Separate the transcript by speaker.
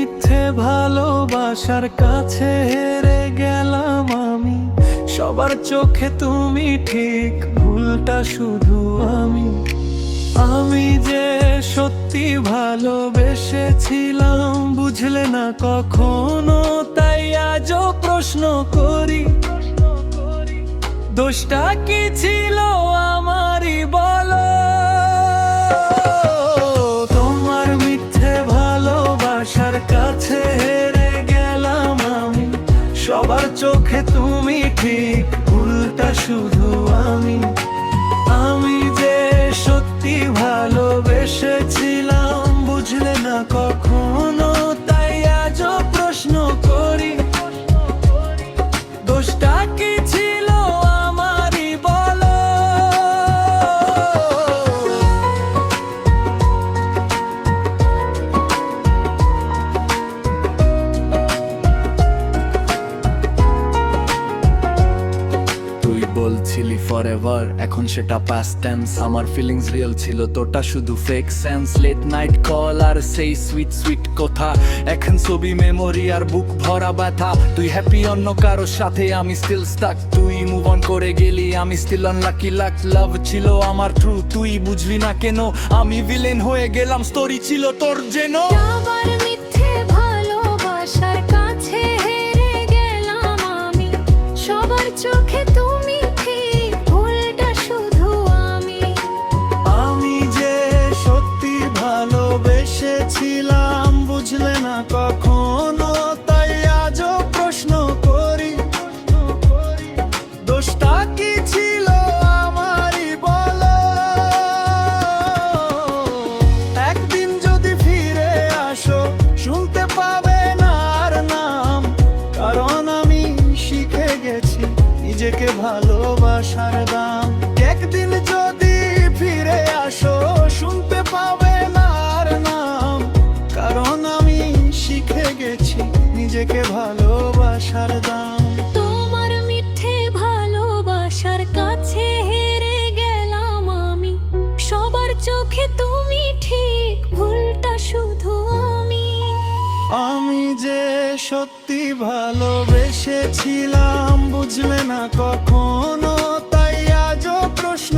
Speaker 1: মিথ্যে ভালোবাসার কাছে হেরে গেলাম আমি। সবার চোখে তুমি ঠিক, ভুলটা শুধু আমি। আমি যে সত্যি ভালোবেসেছিলাম, বুঝলে না কখনো, তাই আজও প্রশ্ন করি, দোষটা কি ছিল আমারই বলো। তোমার মিথ্যে ভালোবাসার কাছে হেরে গেলাম আমি। সবার চোখে তুমি ঠিক, ভুলটা শুধু আমি। আমি যে সত্যি ভালোবেসেছিলাম, বুঝলে না কখনো, তাই আজও প্রশ্ন করি, দোষটা কি ছিল আমারই বলো। তুই বলছিলি ফরএভার, এখন সেটা পাস্ট টেন্স। আমার ফিলিংস রিয়েল ছিল, তোটা শুধু fake sense. Late night call আর সেই সুইট সুইট কথা, এখন ছবি মেমোরি আর বুক ভরা ব্যথা। তুই হ্যাপি অন্য কারোর সাথে, আমি স্টিল স্টাক। তুই মুভ অন করে গেলি, আমি স্টিল আনলাকি। লাক লাভ ছিল আমার ট্রু, তুই বুঝলি না কেন? আমি ভিলেন হয়ে গেলাম, স্টোরি ছিল তোর যেন।
Speaker 2: সবার মিথ্যে ভালোবাসার কাছে হেরে গেলাম আমি। সবার চোখে তুমি ঠিক, ভুলটা শুধু আমি।
Speaker 1: আমি যে সত্যি ভালোবেসেছিলাম, বুঝলে না কখনো, তাই আজও প্রশ্ন করি, দোষটা কি ছিল আমারই বলো। একদিন যদি ফিরে আসো, শুনতে পাবে না আর নাম, কারণ আমি শিখে গেছি নিজেকে ভালোবাসার দাম। একদিন যদি ফিরে আসো, শুনতে পাবে না আর নাম, কারণ আমি শিখে গেছি নিজেকে ভালোবাসার দাম।
Speaker 2: তোমার মিথ্যে ভালোবাসার কাছে হেরে গেলাম আমি। সবার চোখে তুমি ঠিক, ভুলটা শুধু আমি।
Speaker 1: আমি যে সত্যি ভালোবেসেছিলাম, বুঝলে না কখনো, তাই আজও প্রশ্ন